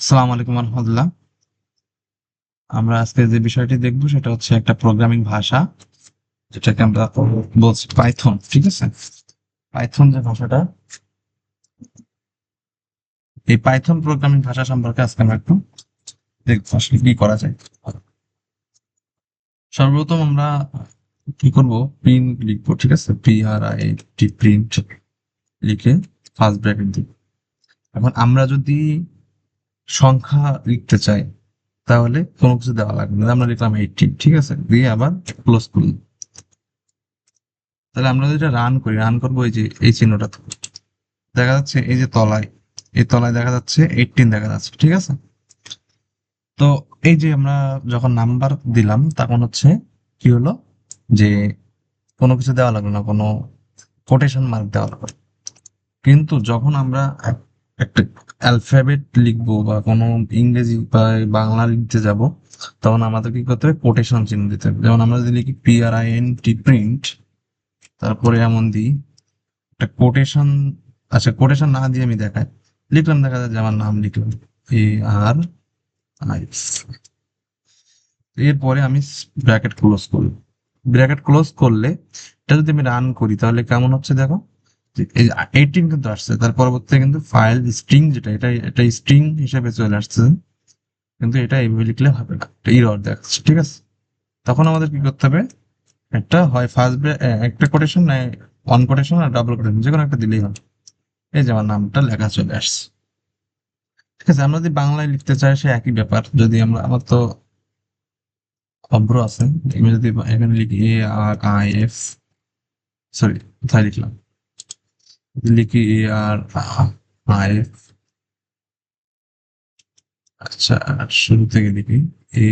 আসসালামু আলাইকুম রহমতুল্লাহ। আমরা আজকে যে বিষয়টি দেখবো সেটা হচ্ছে একটা প্রোগ্রামিং ভাষা, যেটাকে আমরা বলছি পাইথন। ঠিক আছে, পাইথন যে ভাষাটা, এই পাইথন প্রোগ্রামিং ভাষা সম্পর্কে আজকে আমরা একটু দেখবো আসলে কি করা যায়। সর্বপ্রথম আমরা কি করব, প্রিন্ট লিখবো। ঠিক আছে, PRINT, প্রিন্ট লিখে ফার্স্ট ব্র্যাকেট দিব। এখন আমরা যদি সংখ্যা লিখতে চাই তাহলে কোনো কিছু দেওয়া লাগবে না, আমরা লিখলাম 18। ঠিক আছে, দিয়ে আবার ক্লোজ করলাম। তাহলে আমরা যদি এটা রান করবো, এই যে এই চিহ্নটা দেখা যাচ্ছে, এই যে তলায়, এই তলায় দেখা যাচ্ছে 18 দেখা যাচ্ছে। ঠিক আছে, তো এই যে আমরা যখন নাম্বার দিলাম তখন হচ্ছে কি হলো, যে কোনো কিছু দেওয়া লাগলো না, কোনো কোটেশন মার্ক দেওয়া লাগলো না। কিন্তু যখন আমরা একটা অ্যালফাবেট লিখবো বা কোনো ইংরেজি বা বাংলা লিখতে যাব, তখন আমাদের কি করতে হবে, কোটেশন চিহ্ন দিতে হবে। যেমন আমরা যদি লিখি PRINT, প্রিন্ট, তারপরে এমন দিই একটা কোটেশন। আচ্ছা, কোটেশন না দিয়ে আমি দেখাই, লিখলাম, দেখা যায় যে আমার নাম লিখলাম ARI, এরপরে আমি ব্র্যাকেট ক্লোজ করব। ব্র্যাকেট ক্লোজ করলে এটা যদি আমি রান করি তাহলে কেমন হচ্ছে দেখো, যে এই 18 কিন্তু আসছে, তার পরবর্তীতে কিন্তু ফাইল স্ট্রিং, যেটা এটা এটা স্ট্রিং হিসেবে চলে আসছে। কিন্তু এটা এইভাবে লিখলে হবে না, এটা এরর দেখাচ্ছে। ঠিক আছে, তখন আমাদের কি করতে হবে, একটা হয় ফার্স্ট একটা কোটেশন, নয় অন কোটেশন আর ডাবল কোটেশন, যে কোনো একটা দিলেই হবে। এই যে আমার নামটা লেখা চলে আসছে। ঠিক আছে, আমরা যদি বাংলায় লিখতে চাই সে একই ব্যাপার। যদি আমার তো অভ্র আছে, আমি যদি এখানে লিখি ARIF, সরি কোথায় লিখলাম, লিখি ARIF। আচ্ছা, আর শুরু থেকে লিখি এ,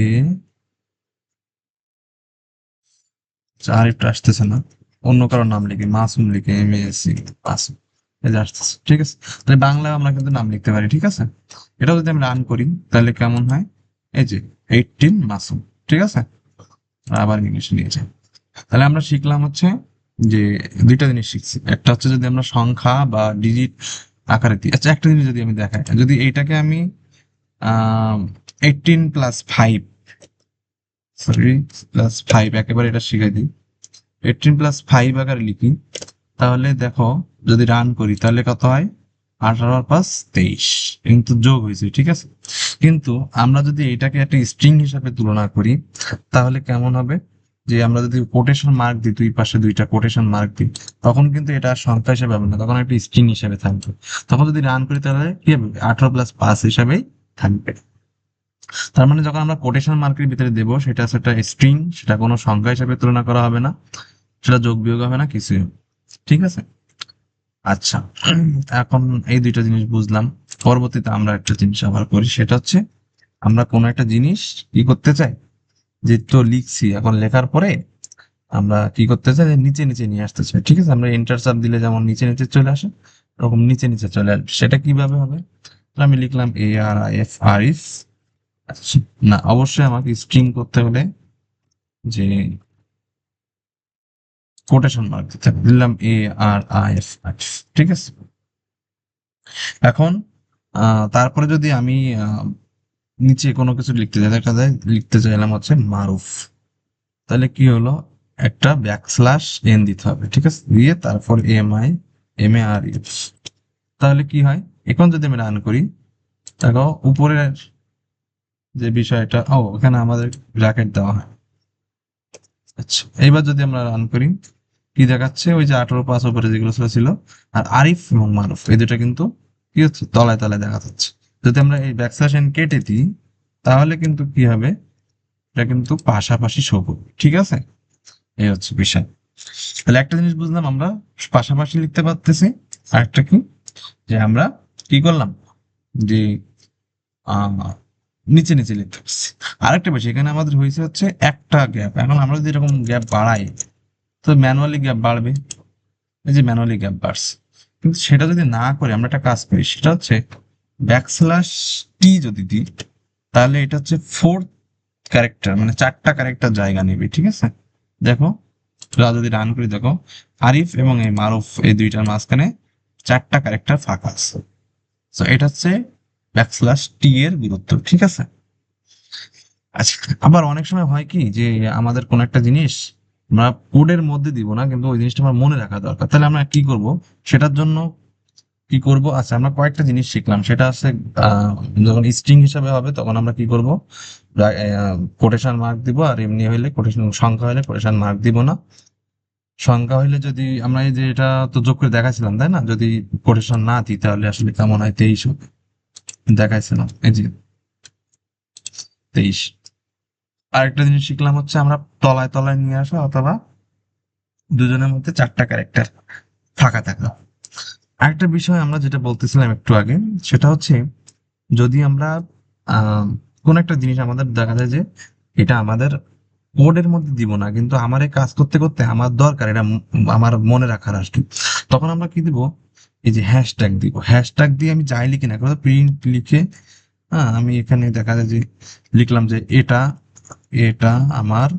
আরিফটা আসতেছে না, অন্য কারো নাম লিখি, মাসুম লিখি, MASC মাসুম, এই যে আসতেছে। ঠিক আছে, তাহলে বাংলায় আমরা কিন্তু নাম লিখতে পারি। ঠিক আছে, এটাও যদি আমি রান করি তাহলে কেমন হয়, এই যে 18 মাসুম। ঠিক আছে, আবার ইংলিশে নিয়ে যাই। তাহলে আমরা শিখলাম হচ্ছে যে দুইটা জিনিস শিখছি। একটা হচ্ছে যদি আমরা সংখ্যা বা ডিজিট আকারে দিই। আচ্ছা, একটা জিনিস যদি আমি দেখাই, যদি এইটাকে আমি 18+5, সরি +5, একেবারে এটা শিখাই দিই, 18+5 আকারে লিখি, তাহলে দেখো যদি রান করি তাহলে কত হয়, 18+23 কিন্তু যোগ হয়েছে। ঠিক আছে, কিন্তু আমরা যদি এটাকে একটা স্ট্রিং হিসাবে তুলনা করি তাহলে কেমন হবে, যে আমরা যদি কোটেশন মার্ক দিই, দুই পাশে দুইটা কোটেশন মার্ক দিই, তখন কিন্তু এটা আর সংখ্যা হিসেবে হবে না, তখন একটা স্ট্রিং হিসেবে থাকবে। তখন যদি রান করি তাহলে কি হবে, 18+5 হিসাবেই থাকবে। তার মানে যখন আমরা কোটেশন মার্কের ভিতরে দেবো, সেটা সেটা স্ট্রিং, সেটা কোনো সংখ্যা হিসেবে তুলনা করা হবে না, সেটা যোগ বিয়োগ হবে না, কিছুই হবে না। ঠিক আছে, আচ্ছা, এখন এই দুইটা জিনিস বুঝলাম। পরবর্তীতে আমরা একটা জিনিস আবার করি, সেটা হচ্ছে আমরা কোনো একটা জিনিস কি করতে চাই, যে তো লিখছি, এখন লেখার পরে আমরা কি করতে চাই, যে নিচে নিচে নিয়ে আসতে চাই। ঠিক আছে, আমরা এন্টার চাপ দিলে যেমন নিচে নিচে চলে আসে, এরকম নিচে নিচে চলে আসবে। সেটা কিভাবে হবে, তো আমি লিখলাম ARIF, আরিফ। আচ্ছা, না, অবশ্যই আমাকে স্ট্রিং করতে হলে যে কোটেশন মার্ক দিতে হবে, দিলাম ARIF, আরিফ। ঠিক আছে, এখন তারপরে যদি আমি নিচে কোনো কিছু লিখতে চাই, দেখা যায় লিখতে চাইলাম হচ্ছে মারুফ, তাহলে কি হলো, একটা \n দিতে হবে। ঠিক আছে, দিয়ে তারপর MARUF, তাহলে কি হয়, এখন যদি আমি রান করি, দেখো উপরের যে বিষয়টা, এখানে আমাদের ব্র্যাকেট দেওয়া হয়। আচ্ছা, এইবার যদি আমরা রান করি, কি দেখাচ্ছে, ওই যে 18+5 উপরে যেগুলো ছিল ছিল, আর আরিফ এবং মারুফ এই দুটা কিন্তু কি হচ্ছে, তলায় তলায় দেখা যাচ্ছে। যদি আমরা এই \n কেটে দিই তাহলে কিন্তু কি হবে, এটা কিন্তু পাশাপাশি শো করবে। ঠিক আছে, এই হচ্ছে বিষয়। তাহলে একটা জিনিস বুঝলাম, আমরা পাশাপাশি লিখতে পারতেছি। আর একটা কি, যে আমরা কি করলাম, যে আহ নিচে নিচে লিখতে পারছি। আরেকটা বিষয়, এখানে আমাদের হয়েছে হচ্ছে একটা গ্যাপ। এখন আমরা যদি এরকম গ্যাপ বাড়াই তো ম্যানুয়ালি গ্যাপ বাড়বে, এই যে ম্যানুয়ালি গ্যাপ বাড়ছে। কিন্তু সেটা যদি না করে আমরা একটা কাজ করি, সেটা হচ্ছে \t যদি দিই, তাহলে এটা হচ্ছে 4th ক্যারেক্টার, মানে 4টা ক্যারেক্টার জায়গা নেবে। ঠিক আছে, দেখো যদি রান করি, দেখো আরিফ এবং এই মারুফ এই দুইটার মাঝখানে 4টা ক্যারেক্টার ফাঁকা আছে। তো এটা হচ্ছে ব্যাকস্ল্যাশ টি এর গুরুত্ব, ঠিক আছে? আচ্ছা, আবার অনেক সময় হয় কি যে আমাদের কোন একটা জিনিস আমরা কোডের মধ্যে দিব না, কিন্তু ওই জিনিসটা আমার মনে রাখা দরকার। তাহলে আমরা কি করব? সেটার জন্য কি করব? আচ্ছা, আমরা কয়েকটা জিনিস শিখলাম। সেটা হচ্ছে আহ, যখন স্ট্রিং হিসাবে হবে তখন আমরা কি করব? কোটেশন মার্ক দিব, আর এমনি হইলে কোটেশন সংখ্যা হইলে কোটেশন মার্ক দিব না। সংখ্যা হইলে যদি আমরা এই যে এটা তো যোগ করে দেখাইছিলাম তাই না, যদি কোটেশন না দিই তাহলে আসলে কেমন হয়, 23 দেখাইছিলাম, এই যে 23। আরেকটা জিনিস শিখলাম হচ্ছে আমরা তলায় তলায় নিয়ে আসা, অথবা দুজনের মধ্যে 4টা ক্যারেক্টার ফাঁকা থাকা। আরেকটা বিষয় আমরা যেটা বলতেছিলাম একটু আগে, সেটা হচ্ছে যদি আমরা আহ কোন একটা জিনিস আমাদের দেখা যায় যে এটা আমাদের কোডের মধ্যে দিব না, কিন্তু আমার এই কাজ করতে করতে আমার দরকার এটা আমার মনে রাখার আর কি, তখন আমরা কি দিব? এই যে হ্যাশট্যাগ দিব। হ্যাশট্যাগ দিয়ে আমি যাই লিখি না কেন, প্রিন্ট লিখে, হ্যাঁ, আমি এখানে দেখা যায় যে লিখলাম যে এটা এটা আমার,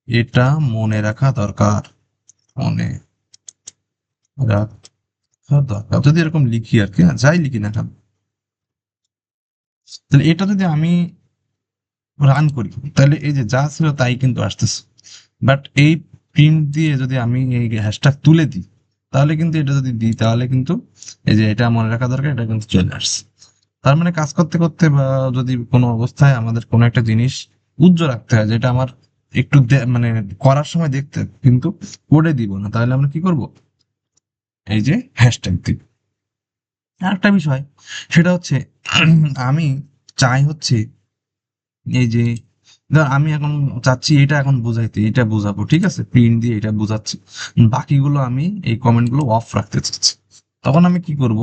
এটা মনে রাখা দরকার, মনে রাখা দরকার, যদি এরকম লিখি আর কি, হ্যাঁ, যাই লিখি না কেন, তাহলে এটা যদি আমি রান করি তাহলে এই যে যা ছিল তাই কিন্তু আসতেছে। বাট এই প্রিন্ট দিয়ে যদি আমি এই হ্যাশট্যাগ তুলে দিই, তাহলে কিন্তু এটা যদি দিই তাহলে কিন্তু এই যে এটা মনে রাখা দরকার, এটা কিন্তু চলে আসছে। তার মানে কাজ করতে করতে বা যদি কোনো অবস্থায় আমাদের কোনো একটা জিনিস উজ্জ্বল রাখতে হয়, যেটা আমার একটু মানে করার সময় দেখতে, কিন্তু কোডে দিব না, তাহলে আমরা কি করব? এই যে হ্যাশট্যাগ দিব। আরেকটা বিষয় সেটা হচ্ছে আমি চাই হচ্ছে এই যে ধর আমি এখন চাচ্ছি এটা এখন বুঝাইতে, এটা বুঝাবো, ঠিক আছে, প্রিন্ট দিয়ে এটা বুঝাচ্ছি, বাকিগুলো আমি এই কমেন্ট গুলো অফ রাখতে চাচ্ছি। তখন আমি কি করব?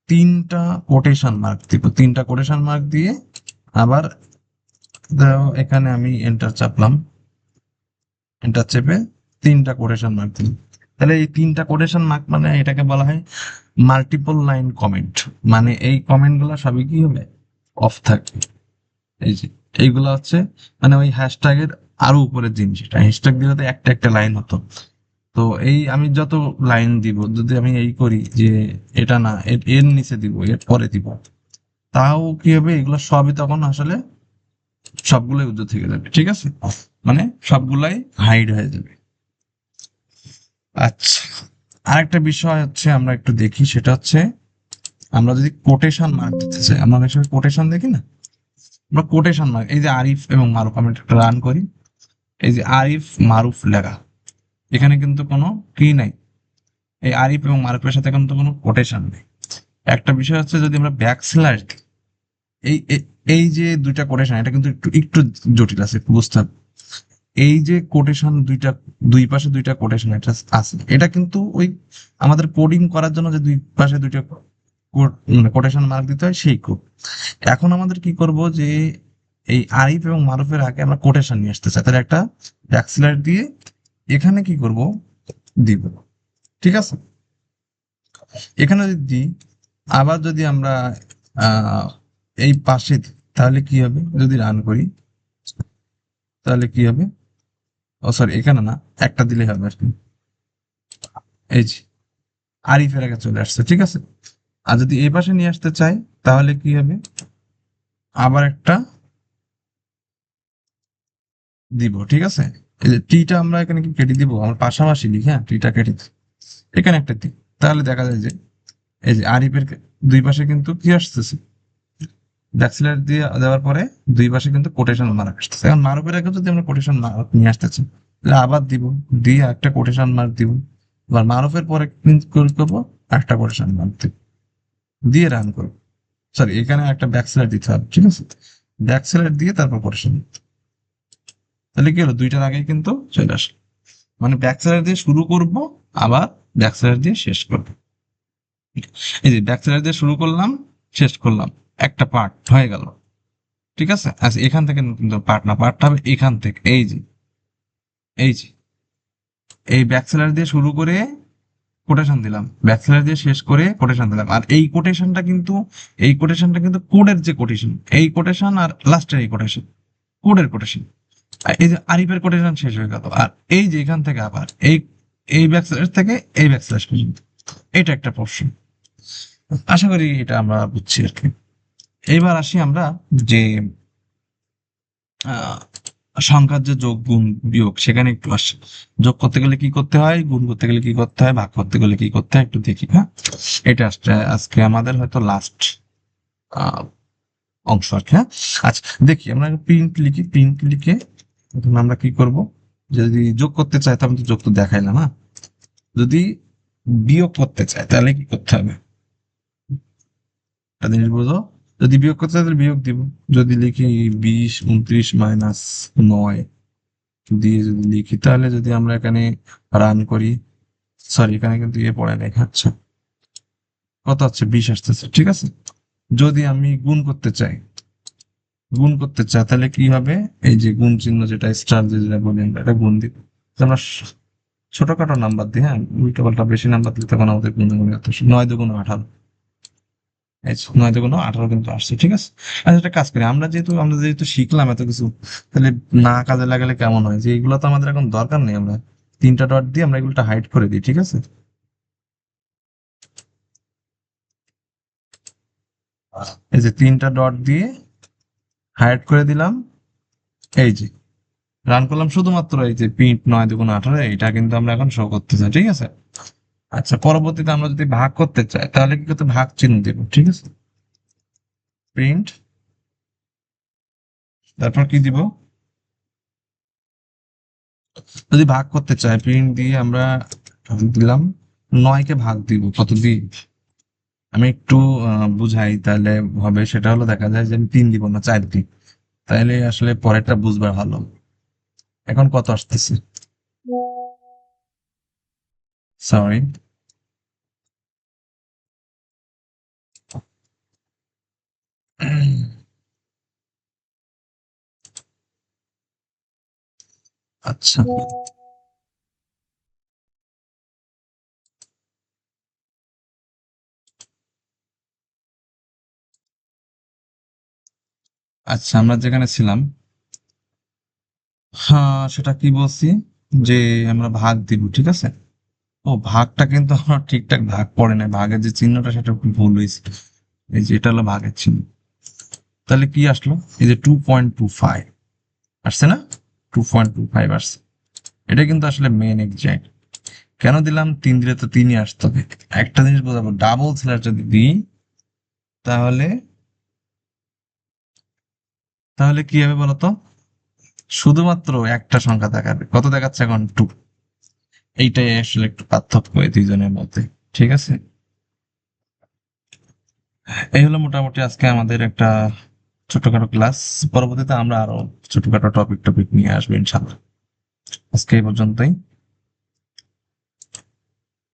3টা কোটেশন মার্ক দিব, 3টা কোটেশন মার্ক দিয়ে আবার ধরো এখানে আমি এন্টার চাপলাম, এন্টার চেপে 3টা কোটেশন মার্ক দিলাম। তাহলে এই 3টা কোটেশন মার্ক মানে এটাকে বলা হয় মাল্টিপল লাইন কমেন্ট। মানে এই কমেন্ট গুলো সবই কি হবে? অফ থাকবে। এই যে এইগুলা হচ্ছে মানে ওই হ্যাশট্যাগের আরো উপরের জিনিস। এটা হ্যাশট্যাগ দিলে তো একটা একটা লাইন হতো। তো এই আমি যত লাইন দিব, যদি আমি এই করি যে এটা না এর নিচে দিব, এর পরে দিব, তাও কি হবে? এগুলো সবই তখন আসলে সবগুলোই উজ্জ্বল থেকে যাবে, ঠিক আছে? মানে সবগুলাই হাইড হয়ে যাবে। আচ্ছা, আরেকটা বিষয় হচ্ছে আমরা একটু দেখি, সেটা হচ্ছে আমরা যদি কোটেশন মার্ক দিতে চাই, আমরা অনেক সময় কোটেশন দেখি না, আমরা কোটেশন মার্ক, এই যে আরিফ এবং মারুফ, আমি একটা রান করি, এই যে আরিফ মারুফ লেখা, এখানে কিন্তু কোনো কি নাই, এই আরিফ এবং মারুফের সাথে কিন্তু কোনো কোটেশন নেই। একটা বিষয় হচ্ছে যদি আমরা ব্যাক স্ল্যাশ দিই, এই যে দুইটা কোটেশন, এটা কিন্তু একটু একটু জটিল আছে, একটু বুঝতে হবে। এই যে কোটেশন দুইটা, দুই পাশে দুইটা কোটেশন এটা আছে, এটা কিন্তু ওই আমাদের কোডিং করার জন্য যে দুই পাশে দুইটা কোটেশন মার্ক দিতে হয় সেই কোড। এখন আমাদের কি করব যে এই আরিফ এবং মারুফের আগে আমরা কোটেশন নিয়ে আসতে চাই, তাহলে একটা ব্যাকস্ল্যাশ দিয়ে এখানে কি করব? দিব, ঠিক আছে? এখানে যদি দিই, আবার যদি আমরা আহ এই পাশে দিই, তাহলে কি হবে? যদি রান করি তাহলে কি হবে? ও সরি, এখানে না, একটা দিলে হবে আর কি। এই যে আরিফের আগে চলে আসছে, ঠিক আছে? আর যদি এই পাশে নিয়ে আসতে চাই তাহলে কি হবে? আবার একটা দিব, ঠিক আছে? এই যে টিটা আমরা এখানে কি কেটে দিব? আমরা পাশাপাশি লিখি, হ্যাঁ, টিটা কেটে দিই, এখানে একটা দিই, তাহলে দেখা যায় যে এই যে আরিফের দুই পাশে কিন্তু কি আসতেছে? ব্যাকস্ল্যাশ দিয়ে দেওয়ার পরে দুই পাশে কিন্তু কোটেশন মার্ক আসতেছে। এখন মার্কের আগে যদি আমরা কোটেশন মার্ক নিয়ে আসতেছি, তাহলে আবার দিব, দিয়ে একটা কোটেশন মার্ক দিব, এবার মারুফের পরে করবো একটা কোটেশন মার্ক দিব, দিয়ে রান করবো। সরি, এখানে একটা ব্যাকস্ল্যাশ দিতে হবে, ঠিক আছে? ব্যাকস্ল্যাশ দিয়ে তারপর কোটেশন, তাহলে কি হলো? দুইটার আগেই কিন্তু চলে আসলো। মানে ব্যাকস্ল্যাশ দিয়ে শুরু করব, আবার ব্যাকস্ল্যাশ দিয়ে শেষ করবো। এই যে ব্যাকস্ল্যাশ দিয়ে শুরু করলাম, শেষ করলাম, একটা পার্ট হয়ে গেল, ঠিক আছে? আচ্ছা, এখান থেকে কিন্তু পার্ট না, পার্টটা হবে এখান থেকে, এই যে এই যে এই ব্যাকস্ল্যাশ দিয়ে শুরু করে কোটেশন দিলাম, ব্যাকস্ল্যাশ দিয়ে শেষ করে কোটেশন দিলাম, আর এই কোটেশনটা কিন্তু, এই কোটেশনটা কিন্তু কোডের যে কোটেশন, এই কোটেশন আর লাস্টের এই কোটেশন কোডের কোটেশন। এই যে আরিফের কোটেশন শেষ হয়ে গেল, আর এই যে এখান থেকে আবার এই এই ব্যাকস্ল্যাশ থেকে এই ব্যাকস্ল্যাশ পর্যন্ত, এটা একটা প্রশ্ন। আশা করি এটা আমরা বুঝছি আর কি। এইবার আসি আমরা যে আহ, সংখ্যার যে যোগ গুণ বিয়োগ সেখানে একটু আসি। যোগ করতে গেলে কি করতে হয়, গুণ করতে গেলে কি করতে হয়, ভাগ করতে গেলে কি করতে হয় একটু দেখি। হ্যাঁ, এটা আসছে আজকে আমাদের হয়তো লাস্ট অংশ আর কি। হ্যাঁ, আচ্ছা দেখি আমরা প্রিন্ট লিখি। প্রিন্ট লিখে এখন আমরা কি করব, যদি যোগ করতে চাই তাহলে তো যোগ তো দেখাইলাম। হ্যাঁ, যদি বিয়োগ করতে চাই তাহলে কি করতে হবে, একটা জিনিস বুঝো। যদি বিয়োগ করতে চাই তাহলে বিয়োগ দিব। যদি লিখি 20 29 - 9 দিয়ে যদি লিখি, তাহলে যদি আমরা এখানে রান করি, সরি এখানে কিন্তু ইয়ে পড়ে নাই। আচ্ছা, কত হচ্ছে 20 আসতেছে, ঠিক আছে। যদি আমি গুণ করতে চাই, তাহলে কি হবে, এই যে গুণ চিহ্ন যেটা স্টার যেটা বলি আমরা, এটা গুণ দিব। তো আমরা ছোটখাটো নাম্বার দিই, হ্যাঁ, উল্টো পাল্টা বেশি নাম্বার দিলে তখন আমাদের গুণ গুণ এত 9 × 18, এই 9 × 18 কিন্তু আসছে, ঠিক আছে। আচ্ছা একটা কাজ করি, আমরা যেহেতু শিখলাম এত কিছু, তাহলে না কাজে লাগালে কেমন হয়, যে এগুলো তো আমাদের এখন দরকার নেই, আমরা 3টা ডট দিয়ে আমরা এগুলোটা হাইড করে দিই, ঠিক আছে। এই যে 3টা ডট দিয়ে হাইড করে দিলাম। এই যে রান করলাম, শুধুমাত্র এই যে প্রিন্ট 9 × 18 এটা কিন্তু আমরা এখন শো করতেছি, ঠিক আছে। আচ্ছা পরবর্তীতে আমরা যদি ভাগ করতে চাই তাহলে কি করতে, ভাগ চিহ্ন দেব, ঠিক আছে। প্রিন্ট, তারপর কি দিব, যদি ভাগ করতে চাই প্রিন্ট দিয়ে আমরা দিলাম 9 কে ভাগ দিব কত দিয়ে, আমি একটু বুঝাই তাহলে হবে। সেটা হলো দেখা যায় যে আমি 3 দিব না 4 দিই, তাহলে আসলে পরেরটা বুঝবার ভালো। এখন কত আসতেছে, সরি, আচ্ছা আচ্ছা আমরা যেখানে ছিলাম, হ্যাঁ সেটা কি বলছি, যে আমরা ভাগ দিব, ঠিক আছে। ও ভাগটা কিন্তু আমার ঠিকঠাক ভাগ পড়ে নাই, ভাগের যে চিহ্নটা সেটা একটু ভুল হয়েছে। এই যে এটা হলো ভাগের চিহ্ন, তাহলে কি আসলো, এই যে 2.25 আসছে না, 2.25 আসছে। এটা কিন্তু আসলে মেন এক্সাক্ট। কেন দিলাম, 3 দিলে তো 3ই আসতে হবে। একটা জিনিস বোঝাবো, ডাবল স্ল্যাশ যদি দিই তাহলে তাহলে কি হবে বলতো, শুধুমাত্র একটা সংখ্যা দেখাবে, কত দেখাচ্ছে এখন 2। এইটাই আসলে একটু পার্থক্য এই দুইজনের মধ্যে, ঠিক আছে। এই হলো মোটামুটি আজকে আমাদের একটা ছোটখাটো ক্লাস। পরবর্তীতে আমরা আরো ছোটখাটো টপিক টপিক নিয়ে আসবো ইনশাল্লাহ। আজকে এই পর্যন্তই।